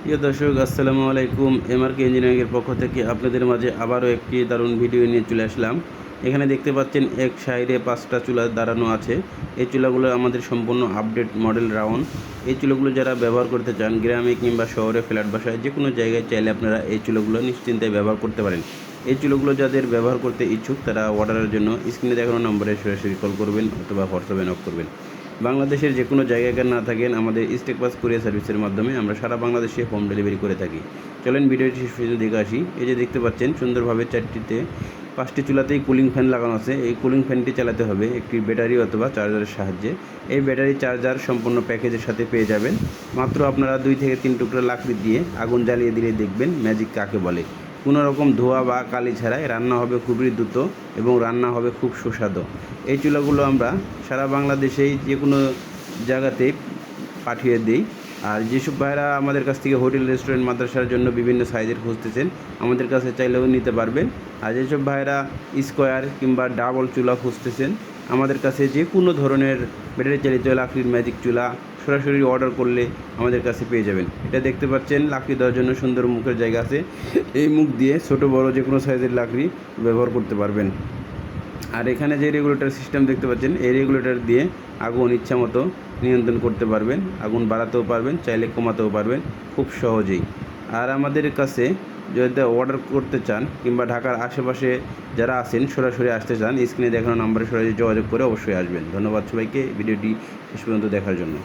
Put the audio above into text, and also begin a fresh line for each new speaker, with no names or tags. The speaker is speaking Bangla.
প্রিয় দর্শক, আসসালামু আলাইকুম। এমআরকে ইঞ্জিনিয়ারিংয়ের পক্ষ থেকে আপনাদের মাঝে আবারও একটি দারুণ ভিডিও নিয়ে চলে আসলাম। এখানে দেখতে পাচ্ছেন এক সাইডে 5টা চুলা দাঁড়ানো আছে। এই চুলাগুলো আমাদের সম্পূর্ণ আপডেট মডেল রাউন্ড। এই চুলাগুলো যারা ব্যবহার করতে চান, গ্রামে কিংবা শহরে, ফ্ল্যাট বাসায় যে কোনো জায়গায় চাইলে আপনারা এই চুলাগুলো নিশ্চিন্তে ব্যবহার করতে পারেন। এই চুলাগুলো যাদের ব্যবহার করতে ইচ্ছুক তারা অর্ডারের জন্য স্ক্রিনে দেখানো নম্বরে সরাসরি কল করবেন অথবা হোয়াটসঅ্যাপে নক করবেন। বাংলাদেশের যে কোনো জায়গায় না থাকেন, আমাদের স্টেকপাস কুরিয়ার সার্ভিসের মাধ্যমে আমরা সারা বাংলাদেশে হোম ডেলিভারি করে থাকি। চলেন ভিডিওটি শেষ পর্যন্ত দেখে আসি। এই যে দেখতে পাচ্ছেন সুন্দরভাবে 5টি চুলাতেই কুলিং ফ্যান লাগানো আছে। এই কুলিং ফ্যানটি চালাতে হবে একটি ব্যাটারি অথবা চার্জারের সাহায্যে। এই ব্যাটারি চার্জার সম্পূর্ণ প্যাকেজের সাথে পেয়ে যাবেন। মাত্র আপনারা 2 থেকে 3 টুকরা লাকড়ি দিয়ে আগুন জ্বালিয়ে দিলে দেখবেন ম্যাজিক কাকে বলে। কোনো রকম ধোঁয়া বা কালি ছাড়াই রান্না হবে খুবই দ্রুত এবং রান্না হবে খুব সুস্বাদু। এই চুলাগুলো আমরা সারা বাংলাদেশেই যে কোনো জায়গাতেই পাঠিয়ে দিই। আর যেসব ভাইরা আমাদের কাছ থেকে হোটেল, রেস্টুরেন্ট, মাদ্রাসার জন্য বিভিন্ন সাইজের খুঁজতেছেন, আমাদের কাছে চাইলেও নিতে পারবেন। আর যেসব ভাইরা স্কোয়ার কিংবা ডাবল চুলা খুঁজতেছেন, আমাদের কাছে যে কোনো ধরনের ব্যাটারি চালিত লাকড়ির ম্যাজিক চুলা সরাসরি অর্ডার করলে আমাদের কাছে পেয়ে যাবেন। এটা দেখতে পাচ্ছেন লাকড়ি দেওয়ার জন্য সুন্দর মুখের জায়গা আছে। এই মুখ দিয়ে ছোট বড় যে কোনো সাইজের লাকড়ি ব্যবহার করতে পারবেন। আর এখানে যে রেগুলেটর সিস্টেম দেখতে পাচ্ছেন, এই রেগুলেটর দিয়ে আগুন ইচ্ছা মতো নিয়ন্ত্রণ করতে পারবেন। আগুন বাড়াতেও পারবেন, চাইলে কমাতেও পারবেন খুব সহজেই। আর আমাদের কাছে যদি অর্ডার করতে চান কিংবা ঢাকার আশেপাশে যারা আছেন সরাসরি আসতে চান, স্ক্রিনে দেখানো নাম্বারে সরাসরি যোগাযোগ করে অবশ্যই আসবেন। ধন্যবাদ সবাইকে ভিডিওটি শেষ পর্যন্ত দেখার জন্য।